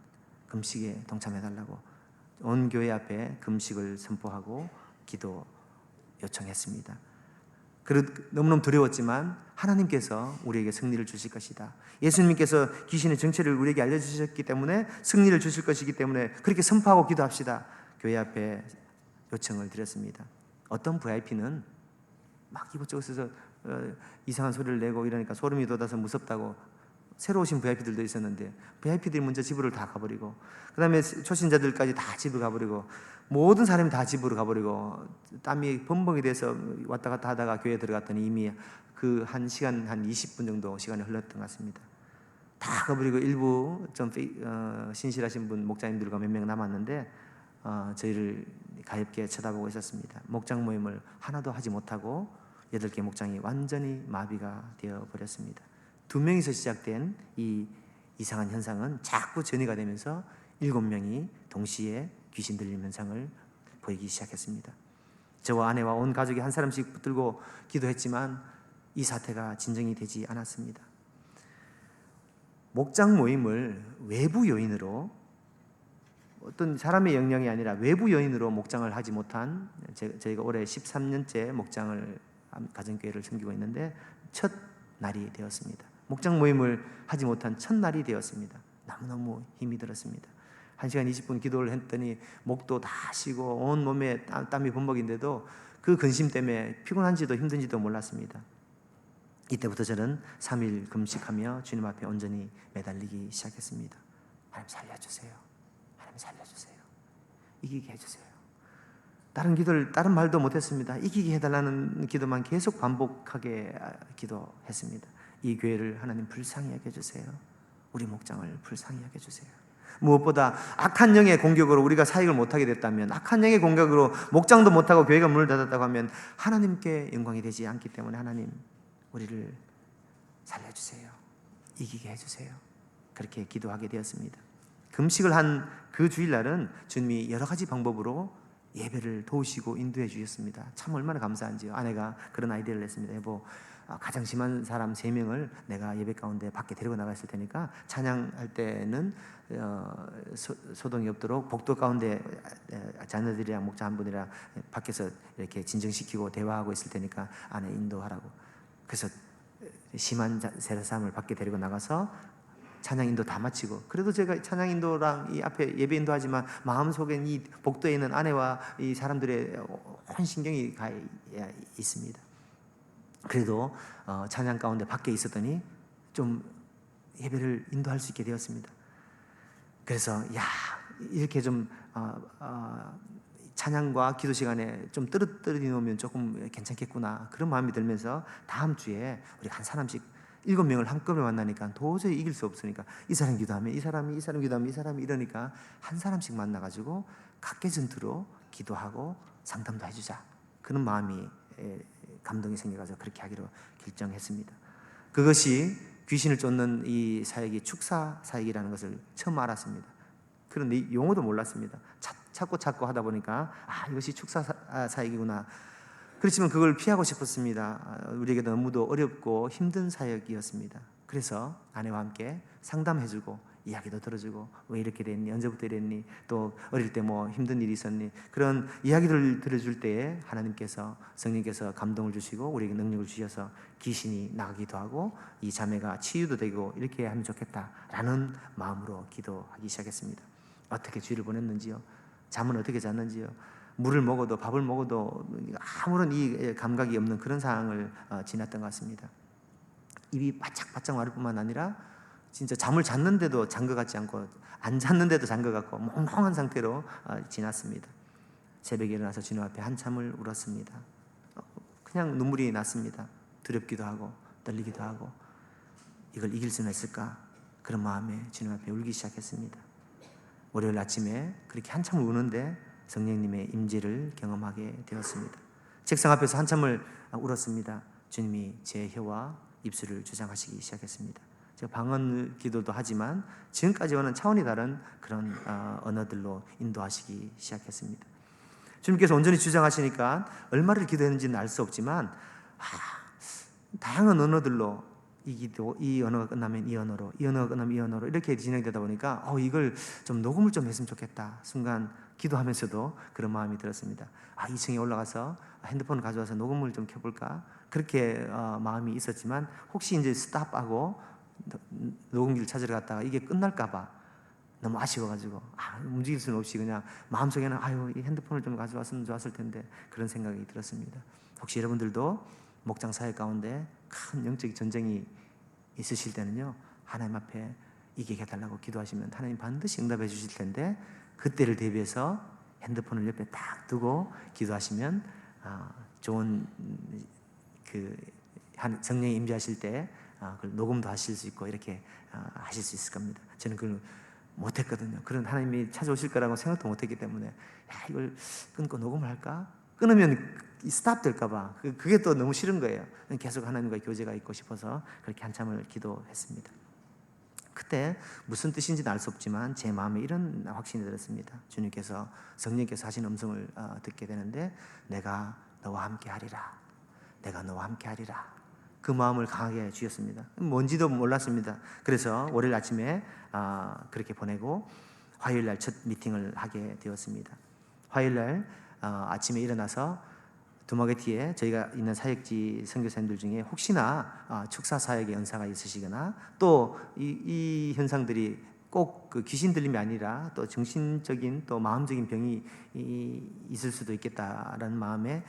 금식에 동참해달라고 온 교회 앞에 금식을 선포하고 기도 요청했습니다. 너무너무 두려웠지만 하나님께서 우리에게 승리를 주실 것이다. 예수님께서 귀신의 정체를 우리에게 알려주셨기 때문에 승리를 주실 것이기 때문에 그렇게 선포하고 기도합시다. 교회 앞에 요청을 드렸습니다. 어떤 VIP는 막 이곳저곳에서 이상한 소리를 내고 이러니까 소름이 돋아서 무섭다고 새로 오신 VIP들도 있었는데 VIP들이 먼저 집으로 다 가버리고 그 다음에 초신자들까지 다 집을 가버리고 모든 사람이 다 집으로 가버리고 땀이 범벅이 돼서 왔다 갔다 하다가 교회에 들어갔더니 이미 그 1시간 한 20분 정도 시간이 흘렀던 것 같습니다. 다 가버리고 일부 좀 신실하신 분 목사님들과 몇 명 남았는데 저희를 가엾게 쳐다보고 있었습니다. 목장 모임을 하나도 하지 못하고 8개 목장이 완전히 마비가 되어버렸습니다. 2명이서 시작된 이 이상한 현상은 자꾸 전이가 되면서 7명이 동시에 귀신 들림 현상을 보이기 시작했습니다. 저와 아내와 온 가족이 한 사람씩 붙들고 기도했지만 이 사태가 진정이 되지 않았습니다. 목장 모임을 외부 요인으로, 어떤 사람의 영향이 아니라 외부 요인으로 목장을 하지 못한, 저희가 올해 13년째 목장을 가정교회를 섬기고 있는데 첫 날이 되었습니다. 목장 모임을 하지 못한 첫날이 되었습니다. 너무너무 힘이 들었습니다. 1시간 20분 기도를 했더니 목도 다 쉬고 온 몸에 땀이 범벅인데도 그 근심 때문에 피곤한지도 힘든지도 몰랐습니다. 이때부터 저는 3일 금식하며 주님 앞에 온전히 매달리기 시작했습니다. 하나님 살려주세요. 하나님 살려주세요. 이기게 해주세요. 다른 말도 못했습니다. 이기게 해달라는 기도만 계속 반복하게 기도했습니다. 이 교회를 하나님 불쌍히 여겨주세요. 우리 목장을 불쌍히 여겨주세요. 무엇보다 악한 영의 공격으로 우리가 사역을 못하게 됐다면, 악한 영의 공격으로 목장도 못하고 교회가 문을 닫았다고 하면 하나님께 영광이 되지 않기 때문에 하나님 우리를 살려주세요. 이기게 해주세요. 그렇게 기도하게 되었습니다. 금식을 한 그 주일날은 주님이 여러 가지 방법으로 예배를 도우시고 인도해 주셨습니다. 참 얼마나 감사한지요. 아내가 그런 아이디어를 냈습니다. 여보, 가장 심한 사람 3명을 내가 예배 가운데 밖에 데리고 나갔을 테니까 찬양할 때는 소동이 없도록 복도 가운데 자녀들이랑 목자 한 분이랑 밖에서 이렇게 진정시키고 대화하고 있을 테니까 아내 인도하라고. 그래서 심한 사람을 밖에 데리고 나가서 찬양 인도 다 마치고, 그래도 제가 찬양 인도랑 이 앞에 예배 인도하지만 마음속엔 이 복도에 있는 아내와 이 사람들의 온 신경이 가 있습니다. 그래도 찬양 가운데 밖에 있었더니 좀 예배를 인도할 수 있게 되었습니다. 그래서 이렇게 좀 찬양과 기도 시간에 좀 뜨뜻뜨뜻 놓으면 조금 괜찮겠구나, 그런 마음이 들면서 다음 주에 우리 한 사람씩 7명을 한꺼번에 만나니까 도저히 이길 수 없으니까 이 사람 기도하면 이 사람이 기도하면 이 사람이 이러니까 한 사람씩 만나가지고 각계 전투로 기도하고 상담도 해주자, 그런 마음이 감동이 생겨가지고 그렇게 하기로 결정했습니다. 그것이 귀신을 쫓는 이 사역이 축사 사역이라는 것을 처음 알았습니다. 그런데 용어도 몰랐습니다. 찾고 하다 보니까 이것이 축사 사역이구나. 그렇지만 그걸 피하고 싶었습니다. 우리에게 너무도 어렵고 힘든 사역이었습니다. 그래서 아내와 함께 상담해주고 이야기도 들어주고, 왜 이렇게 됐니? 언제부터 이랬니? 또 어릴 때 뭐 힘든 일이 있었니? 그런 이야기를 들어줄 때에 하나님께서, 성령께서 감동을 주시고 우리에게 능력을 주셔서 귀신이 나가기도 하고 이 자매가 치유도 되고 이렇게 하면 좋겠다라는 마음으로 기도하기 시작했습니다. 어떻게 주일을 보냈는지요? 잠은 어떻게 잤는지요? 물을 먹어도 밥을 먹어도 아무런 이 감각이 없는 그런 상황을 지났던 것 같습니다. 입이 바짝바짝 마를 뿐만 아니라 진짜 잠을 잤는데도 잔 것 같지 않고 안 잤는데도 잔 것 같고 멍멍한 상태로 지났습니다. 새벽에 일어나서 주님 앞에 한참을 울었습니다. 그냥 눈물이 났습니다. 두렵기도 하고 떨리기도 하고 이걸 이길 수는 있을까? 그런 마음에 주님 앞에 울기 시작했습니다. 월요일 아침에 그렇게 한참을 우는데 성령님의 임재를 경험하게 되었습니다. 책상 앞에서 한참을 울었습니다. 주님이 제 혀와 입술을 주장하시기 시작했습니다. 제가 방언 기도도 하지만 지금까지와는 차원이 다른 그런 언어들로 인도하시기 시작했습니다. 주님께서 온전히 주장하시니까 얼마를 기도했는지는 알 수 없지만 다양한 언어들로 이 기도, 이 언어가 끝나면 이 언어로, 이 언어가 끝나면 이 언어로 이렇게 진행되다 보니까 이걸 좀 녹음을 좀 했으면 좋겠다. 순간 기도하면서도 그런 마음이 들었습니다. 2층에 올라가서 핸드폰을 가져와서 녹음을 좀 켜볼까? 그렇게 마음이 있었지만 혹시 이제 스탑하고 녹음기를 찾으러 갔다가 이게 끝날까봐 너무 아쉬워가지고 움직일 수는 없이 그냥 마음속에는 이 핸드폰을 좀 가져왔으면 좋았을 텐데 그런 생각이 들었습니다. 혹시 여러분들도 목장 사역 가운데 큰 영적 전쟁이 있으실 때는요, 하나님 앞에 이기게 해달라고 기도하시면 하나님 반드시 응답해 주실 텐데 그때를 대비해서 핸드폰을 옆에 딱 두고 기도하시면 좋은 성령이 임재하실 때 녹음도 하실 수 있고 이렇게 하실 수 있을 겁니다. 저는 그걸 못했거든요. 그런 하나님이 찾아오실 거라고 생각도 못했기 때문에 이걸 끊고 녹음을 할까? 끊으면 스탑 될까봐 그게 또 너무 싫은 거예요. 계속 하나님과 교제가 있고 싶어서 그렇게 한참을 기도했습니다. 그때 무슨 뜻인지는 알 수 없지만 제 마음에 이런 확신이 들었습니다. 주님께서 성령께서 하신 음성을 듣게 되는데 내가 너와 함께 하리라. 내가 너와 함께 하리라. 그 마음을 강하게 주셨습니다. 뭔지도 몰랐습니다. 그래서 월요일 아침에 그렇게 보내고 화요일 날 첫 미팅을 하게 되었습니다. 화요일 날 아침에 일어나서 두마게티에 저희가 있는 사역지 선교사님들 중에 혹시나 축사 사역의 은사가 있으시거나 또 이 현상들이 꼭 그 귀신 들림이 아니라 또 정신적인 또 마음적인 병이 있을 수도 있겠다라는 마음에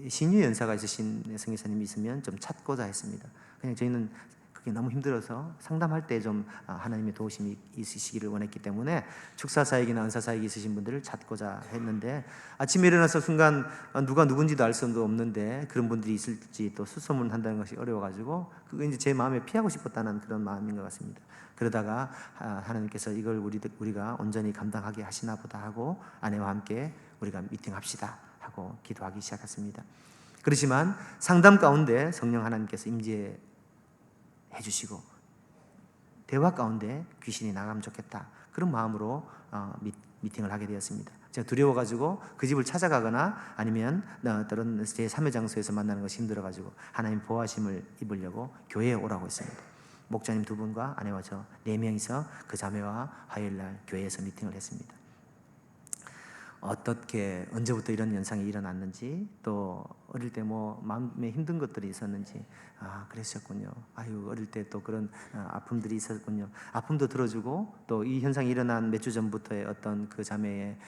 신유 연사가 있으신 선교사님이 있으면 좀 찾고자 했습니다. 그냥 저희는 그게 너무 힘들어서 상담할 때 좀 하나님의 도우심이 있으시기를 원했기 때문에 축사 사역이나 은사 사역이 있으신 분들을 찾고자 했는데 아침에 일어나서 순간 누가 누군지도 알 수도 없는데 그런 분들이 있을지 또 수소문한다는 것이 어려워가지고 그거 이제 제 마음에 피하고 싶었다는 그런 마음인 것 같습니다. 그러다가 하나님께서 이걸 우리가 온전히 감당하게 하시나 보다 하고 아내와 함께 우리가 미팅합시다 하고 기도하기 시작했습니다. 그렇지만 상담 가운데 성령 하나님께서 임재해 주시고 대화 가운데 귀신이 나가면 좋겠다 그런 마음으로 미팅을 하게 되었습니다. 제가 두려워가지고 그 집을 찾아가거나 아니면 다른 제 3회 장소에서 만나는 것이 힘들어가지고 하나님 보호하심을 입으려고 교회에 오라고 했습니다. 목자님 2분과 아내와 저 4명이서 그 자매와 화요일날 교회에서 미팅을 했습니다. 어떻게 언제부터 이런 현상이 일어났는지 또 어릴 때 뭐 마음에 힘든 것들이 있었는지 그랬었군요. 어릴 때 또 그런 아픔들이 있었군요. 아픔도 들어주고 또 이 현상이 일어난 몇 주 전부터의 어떤 그 자매의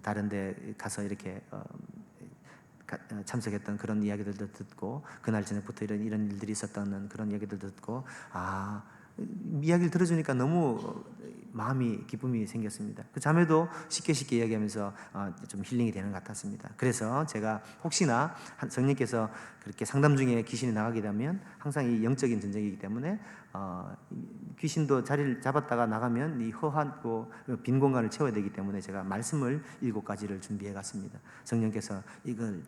다른 데 가서 이렇게 참석했던 그런 이야기들도 듣고 그날 저녁부터 이런 일들이 있었다는 그런 이야기들도 듣고 이야기를 들어주니까 너무 마음이 기쁨이 생겼습니다. 그 자매도 쉽게 이야기하면서 좀 힐링이 되는 것 같았습니다. 그래서 제가 혹시나 성령께서 그렇게 상담 중에 귀신이 나가게 되면 항상 이 영적인 전쟁이기 때문에 귀신도 자리를 잡았다가 나가면 이 허하고 빈 공간을 채워야 되기 때문에 제가 말씀을 7가지를 준비해 갔습니다. 성령께서 이걸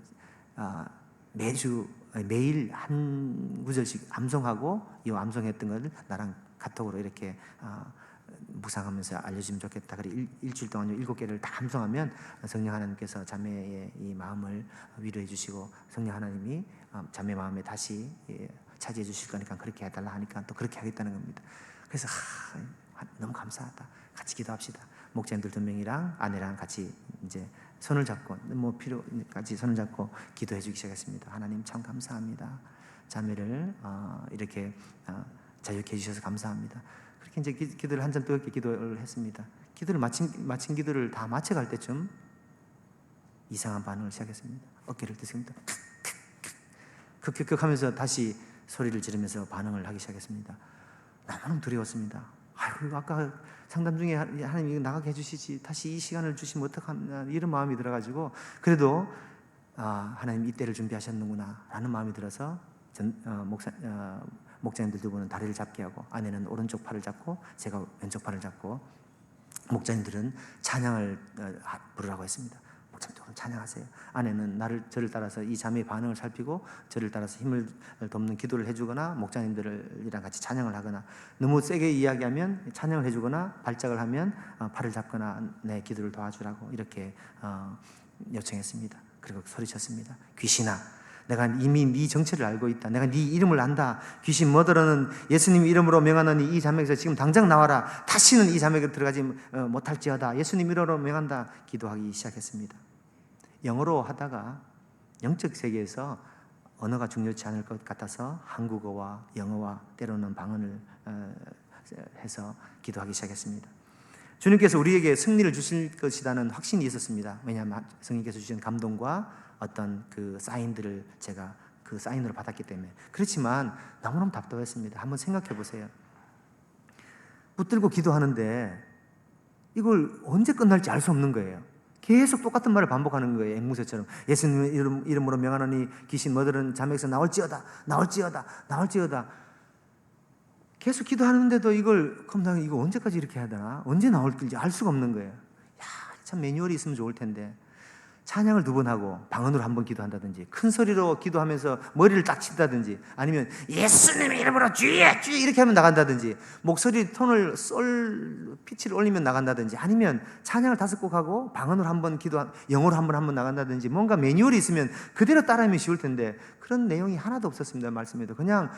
매일 한 구절씩 암송하고 이 암송했던 걸 나랑 카톡으로 이렇게 묵상하면서 알려주면 좋겠다. 그래 일주일 동안 7개를 다 암송하면 성령 하나님께서 자매의 이 마음을 위로해 주시고 성령 하나님이 자매 마음에 다시 차지해 주실 거니까 그렇게 해달라 하니까 또 그렇게 하겠다는 겁니다. 그래서 너무 감사하다. 같이 기도합시다. 목자님들 2명이랑 아내랑 같이 이제 손을 잡고 같이 손을 잡고 기도해 주기 시작했습니다. 하나님 참 감사합니다. 자매를 이렇게 자유케 해주셔서 감사합니다. 그렇게 이제 기도를 한참 뜨겁게 기도를 했습니다. 기도를 마친 기도를 다 마쳐갈 때쯤 이상한 반응을 시작했습니다. 어깨를 드습니다. 극 하면서 다시 소리를 지르면서 반응을 하기 시작했습니다. 너무너무 두려웠습니다. 아까 상담 중에 하나님 이거 나가게 해주시지 다시 이 시간을 주시면 어떡하나 이런 마음이 들어가지고 그래도 하나님 이때를 준비하셨는구나 라는 마음이 들어서 목자님들 두 분은 다리를 잡게 하고 아내는 오른쪽 팔을 잡고 제가 왼쪽 팔을 잡고 목자님들은 찬양을 부르라고 했습니다. 목자님들은 찬양하세요. 아내는 저를 따라서 이 자매의 반응을 살피고 저를 따라서 힘을 돕는 기도를 해주거나 목자님들이랑 같이 찬양을 하거나 너무 세게 이야기하면 찬양을 해주거나 발작을 하면 팔을 잡거나 내 기도를 도와주라고 이렇게 요청했습니다. 그리고 소리쳤습니다. 귀신아, 내가 이미 네 정체를 알고 있다. 내가 네 이름을 안다. 귀신 머더러는 예수님 이름으로 명하노니 이 자매에서 지금 당장 나와라. 다시는 이 자매에게 들어가지 못할지어다. 예수님 이름으로 명한다. 기도하기 시작했습니다. 영어로 하다가 영적 세계에서 언어가 중요치 않을 것 같아서 한국어와 영어와 때로는 방언을 해서 기도하기 시작했습니다. 주님께서 우리에게 승리를 주실 것이라는 확신이 있었습니다. 왜냐하면 성령께서 주신 감동과 어떤 그 사인들을 제가 그 사인으로 받았기 때문에. 그렇지만 너무너무 답답했습니다. 한번 생각해 보세요. 붙들고 기도하는데 이걸 언제 끝날지 알 수 없는 거예요. 계속 똑같은 말을 반복하는 거예요. 앵무새처럼. 예수님 이름으로 명하노니 귀신 뭐들은 자매에서 나올지어다. 나올지어다. 나올지어다. 계속 기도하는데도 그럼 나 이거 언제까지 이렇게 해야 되나? 언제 나올지 알 수가 없는 거예요. 참 매뉴얼이 있으면 좋을 텐데. 찬양을 2번 하고 방언으로 1번 기도한다든지 큰 소리로 기도하면서 머리를 딱 친다든지 아니면 예수님 이름으로 주여 주여 이렇게 하면 나간다든지 목소리 톤을 피치를 올리면 나간다든지 아니면 찬양을 5곡 하고 방언으로 1번 영어로 1번 나간다든지 뭔가 매뉴얼이 있으면 그대로 따라하면 쉬울 텐데 그런 내용이 하나도 없었습니다. 말씀에도 그냥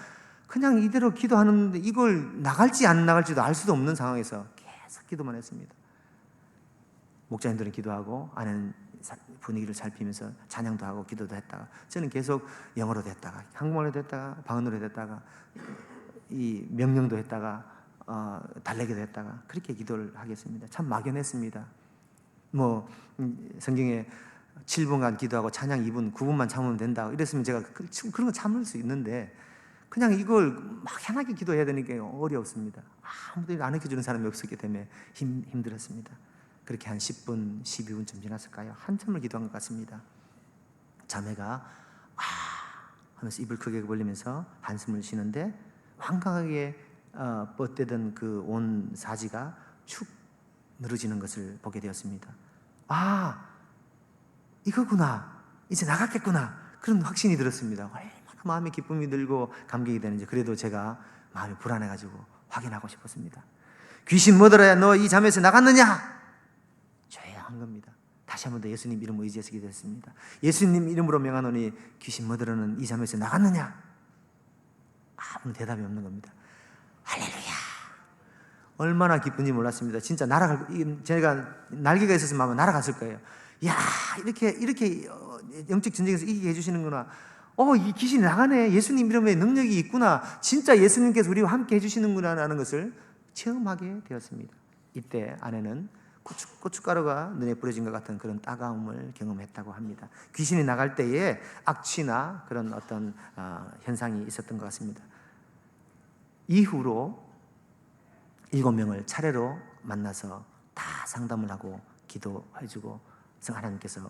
이대로 기도하는데 이걸 나갈지 안 나갈지도 알 수도 없는 상황에서 계속 기도만 했습니다. 목자님들은 기도하고 아내는 분위기를 살피면서 찬양도 하고 기도도 했다가 저는 계속 영어로도 했다가 한국말로도 했다가 방언으로 했다가 이 명령도 했다가 달래기도 했다가 그렇게 기도를 하겠습니다. 참 막연했습니다. 성경에 7분간 기도하고 찬양 2분, 9분만 참으면 된다 이랬으면 제가 그런 거 참을 수 있는데 그냥 이걸 막 향하게 기도해야 되는 게 어려웠습니다. 아무도 안 해주는 사람이 없었기 때문에 힘들었습니다. 그렇게 한 10분, 12분쯤 지났을까요? 한참을 기도한 것 같습니다. 자매가 하면서 입을 크게 벌리면서 한숨을 쉬는데 완강하게 뻗대던 그 온 사지가 축 늘어지는 것을 보게 되었습니다. 이거구나. 이제 나갔겠구나. 그런 확신이 들었습니다. 얼마나 마음에 기쁨이 들고 감격이 되는지. 그래도 제가 마음이 불안해가지고 확인하고 싶었습니다. 귀신 뭐더라야 너 이 자매에서 나갔느냐? 조용한 겁니다. 다시 한 번 더 예수님 이름으로 의지해서 기도했습니다. 예수님 이름으로 명하노니 귀신 뭐더러는 이 자매에서 나갔느냐? 아무 대답이 없는 겁니다. 할렐루야. 얼마나 기쁜지 몰랐습니다. 진짜 제가 날개가 있었으면 아마 날아갔을 거예요. 야, 이렇게 영적 전쟁에서 이기게 해주시는구나. 이 귀신이 나가네. 예수님 이름에 능력이 있구나. 진짜 예수님께서 우리와 함께 해주시는구나라는 것을 체험하게 되었습니다. 이때 아내는 고춧가루가 눈에 뿌려진 것 같은 그런 따가움을 경험했다고 합니다. 귀신이 나갈 때에 악취나 그런 어떤 현상이 있었던 것 같습니다. 이후로 7명을 차례로 만나서 다 상담을 하고 기도해주고 하나님께서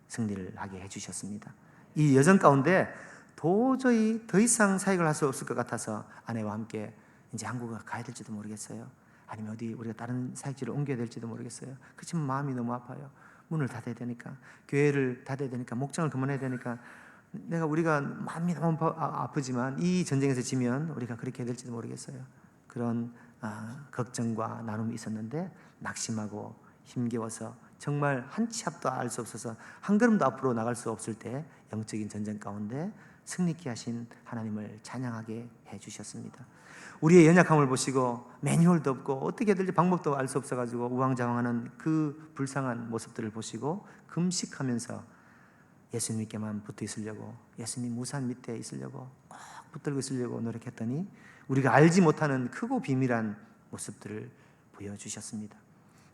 승리를 하게 해주셨습니다. 이 여정 가운데 도저히 더 이상 사역을 할 수 없을 것 같아서 아내와 함께 이제 한국에 가야 될지도 모르겠어요. 아니면 어디 우리가 다른 사역지를 옮겨야 될지도 모르겠어요. 그렇지만 마음이 너무 아파요. 문을 닫아야 되니까, 교회를 닫아야 되니까, 목장을 그만해야 되니까 우리가 마음이 너무 아프지만 이 전쟁에서 지면 우리가 그렇게 해야 될지도 모르겠어요. 그런 걱정과 나눔이 있었는데 낙심하고 힘겨워서 정말 한 치 앞도 알 수 없어서 한 걸음도 앞으로 나갈 수 없을 때 영적인 전쟁 가운데 승리케 하신 하나님을 찬양하게 해주셨습니다. 우리의 연약함을 보시고 매뉴얼도 없고 어떻게 해야 될지 방법도 알 수 없어가지고 우왕좌왕하는 그 불쌍한 모습들을 보시고 금식하면서 예수님께만 붙어 있으려고, 예수님 우산 밑에 있으려고 꼭 붙들고 있으려고 노력했더니 우리가 알지 못하는 크고 비밀한 모습들을 보여주셨습니다.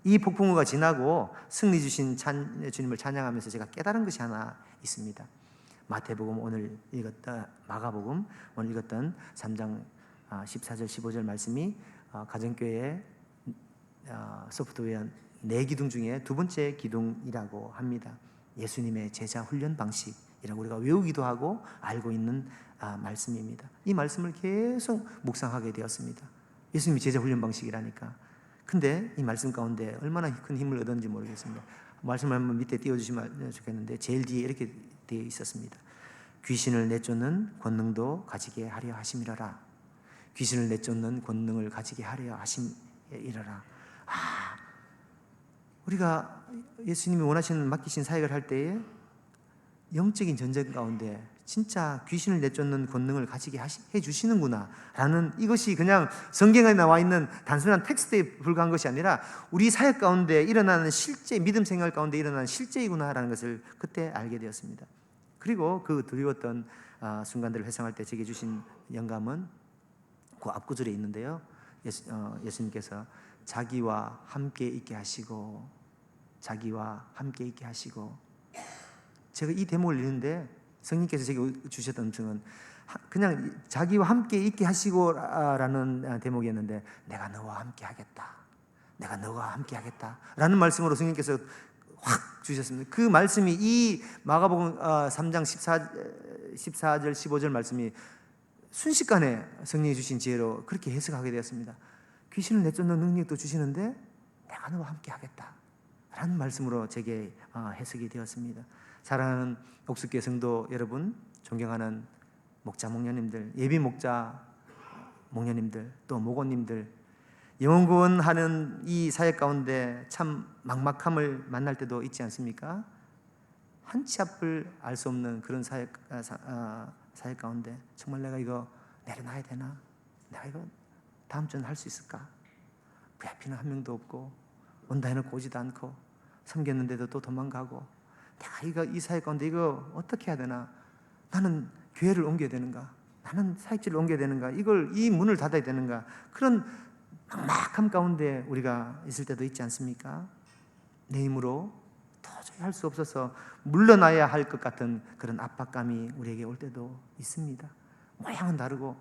이 폭풍우가 지나고 승리 주신 주님을 찬양하면서 제가 깨달은 것이 하나 있습니다. 마태복음 오늘 읽었던, 마가복음 오늘 읽었던 3장 14절 15절 말씀이 가정교회 소프트웨어 4기둥 중에 2번째 기둥이라고 합니다. 예수님의 제자 훈련 방식이라고 우리가 외우기도 하고 알고 있는 말씀입니다. 이 말씀을 계속 묵상하게 되었습니다. 예수님이 제자 훈련 방식이라니까. 근데 이 말씀 가운데 얼마나 큰 힘을 얻었는지 모르겠습니다. 말씀을 한번 밑에 띄워주시면 좋겠는데 제일 뒤에 이렇게 되어 있었습니다. 귀신을 내쫓는 권능도 가지게 하려 하심이라라. 귀신을 내쫓는 권능을 가지게 하려 하심이라라. 우리가 예수님이 원하시는 맡기신 사역을 할 때에 영적인 전쟁 가운데 진짜 귀신을 내쫓는 권능을 가지게 해주시는구나 라는, 이것이 그냥 성경에 나와 있는 단순한 텍스트에 불과한 것이 아니라 우리 사역 가운데 일어나는 실제, 믿음 생활 가운데 일어나는 실제이구나 라는 것을 그때 알게 되었습니다. 그리고 그 두려웠던 순간들을 회상할 때 제게 주신 영감은 그 앞구절에 있는데요. 예수님께서 자기와 함께 있게 하시고, 자기와 함께 있게 하시고, 제가 이 대목을 읽는데 성령께서 제게 주셨던 음성은 그냥 자기와 함께 있게 하시고 라는 대목이었는데, 내가 너와 함께 하겠다, 내가 너와 함께 하겠다 라는 말씀으로 성령께서 확 주셨습니다. 그 말씀이 이 마가복음 3장 14절 15절 말씀이 순식간에 성령이 주신 지혜로 그렇게 해석하게 되었습니다. 귀신을 내쫓는 능력도 주시는데 내가 너와 함께 하겠다 라는 말씀으로 제게 해석이 되었습니다. 사랑하는 옥수교회 성도 여러분, 존경하는 목자 목녀님들, 예비 목자 목녀님들, 또 목원님들, 영혼구원하는 이 사역 가운데 참 막막함을 만날 때도 있지 않습니까? 한치 앞을 알 수 없는 그런 사역 가운데 정말 내가 이거 내려놔야 되나? 내가 이거 다음 주는 할 수 있을까? VIP는 한 명도 없고 온다 해놓고 오지도 않고 섬겼는데도 또 도망가고, 내가 이 사역 가운데 이거 어떻게 해야 되나? 나는 교회를 옮겨야 되는가? 나는 사역지를 옮겨야 되는가? 이 문을 닫아야 되는가? 그런 막막함 가운데 우리가 있을 때도 있지 않습니까? 내 힘으로 도저히 할 수 없어서 물러나야 할 것 같은 그런 압박감이 우리에게 올 때도 있습니다. 모양은 다르고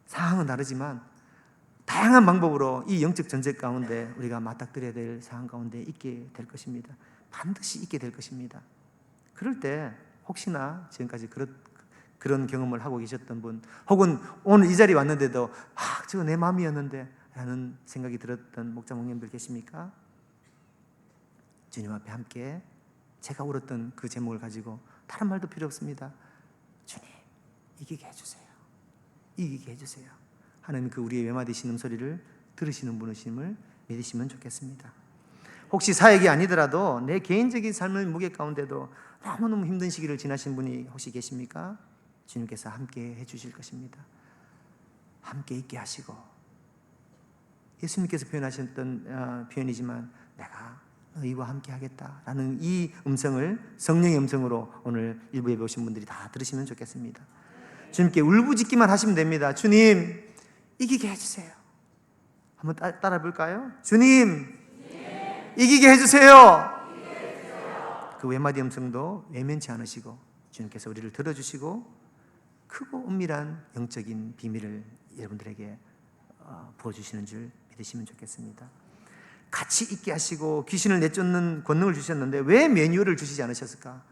상황은 다르지만 다양한 방법으로 이 영적 전쟁 가운데 우리가 맞닥뜨려야 될 상황 가운데 있게 될 것입니다. 반드시 있게 될 것입니다. 그럴 때 혹시나 지금까지 그런 경험을 하고 계셨던 분, 혹은 오늘 이 자리에 왔는데도 저거 내 마음이었는데 라는 생각이 들었던 목자 목님들 계십니까? 주님 앞에 함께 제가 울었던 그 제목을 가지고 다른 말도 필요 없습니다. 주님, 이기게 해주세요. 이기게 해주세요. 하나님 그 우리의 외마디 신음소리를 들으시는 분이심을 믿으시면 좋겠습니다. 혹시 사역이 아니더라도 내 개인적인 삶의 무게 가운데도 너무너무 힘든 시기를 지나신 분이 혹시 계십니까? 주님께서 함께 해주실 것입니다. 함께 있게 하시고, 예수님께서 표현하셨던 표현이지만 내가 너희와 함께 하겠다라는 이 음성을 성령의 음성으로 오늘 일부 예배 오신 분들이 다 들으시면 좋겠습니다. 주님께 울부짖기만 하시면 됩니다. 주님, 이기게 해주세요. 한번 따라 볼까요? 주님, 이기게 해주세요. 그 외마디 음성도 외면치 않으시고 주님께서 우리를 들어주시고 크고 은밀한 영적인 비밀을 여러분들에게 부어주시는 줄 믿으시면 좋겠습니다. 같이 있게 하시고 귀신을 내쫓는 권능을 주셨는데 왜 매뉴얼을 주시지 않으셨을까?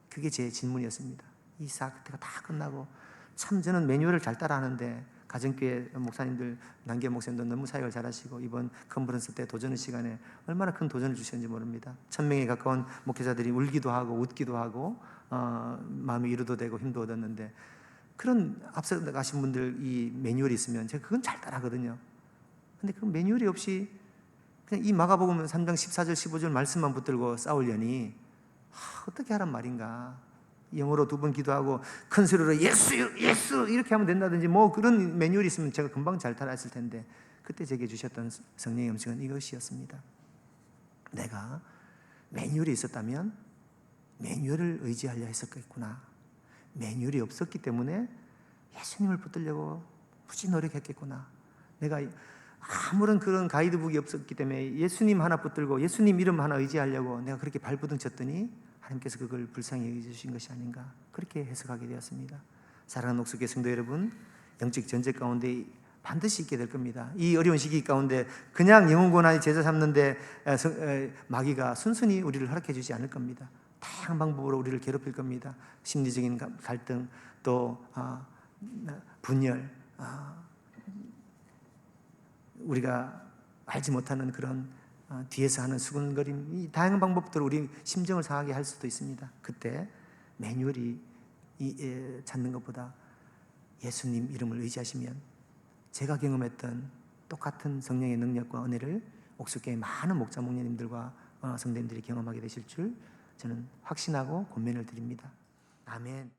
그게 제 질문이었습니다. 이 사태가 다 끝나고 참 저는 매뉴얼을 잘 따라하는데, 가정교회 목사님들, 남계 목사님도 너무 사역을 잘하시고 이번 컨퍼런스 때 도전의 시간에 얼마나 큰 도전을 주셨는지 모릅니다. 1000명에 가까운 목회자들이 울기도 하고 웃기도 하고 마음이 위로도 되고 힘도 얻었는데, 그런 앞서 가신 분들 이 매뉴얼이 있으면 제가 그건 잘 따라하거든요. 근데 그 매뉴얼이 없이 그냥 이 마가복음 3장 14절 15절 말씀만 붙들고 싸우려니 어떻게 하란 말인가. 영어로 2번 기도하고 큰 소리로 예수 예수 이렇게 하면 된다든지 뭐 그런 매뉴얼이 있으면 제가 금방 잘 따라했을 텐데, 그때 제게 주셨던 성령의 음성은 이것이었습니다. 내가 매뉴얼이 있었다면 매뉴얼을 의지하려 했었겠구나. 매뉴얼이 없었기 때문에 예수님을 붙들려고 무지 노력했겠구나. 내가 아무런 그런 가이드북이 없었기 때문에 예수님 하나 붙들고 예수님 이름 하나 의지하려고 내가 그렇게 발버둥 쳤더니 하나님께서 그걸 불쌍히 여겨주신 것이 아닌가, 그렇게 해석하게 되었습니다. 사랑하는 옥수교회 성도 여러분, 영적 전쟁 가운데 반드시 있게 될 겁니다. 이 어려운 시기 가운데 그냥 영혼구원하니 제자 삼는데 마귀가 순순히 우리를 허락해 주지 않을 겁니다. 다양한 방법으로 우리를 괴롭힐 겁니다. 심리적인 갈등, 또 분열, 우리가 알지 못하는 그런 뒤에서 하는 수근거림, 이 다양한 방법들로 우리 심정을 상하게 할 수도 있습니다. 그때 매뉴얼이 찾는 것보다 예수님 이름을 의지하시면 제가 경험했던 똑같은 성령의 능력과 은혜를 옥수교회 많은 목자 목녀님들과 성도님들이 경험하게 되실 줄 저는 확신하고 권면을 드립니다. 아멘.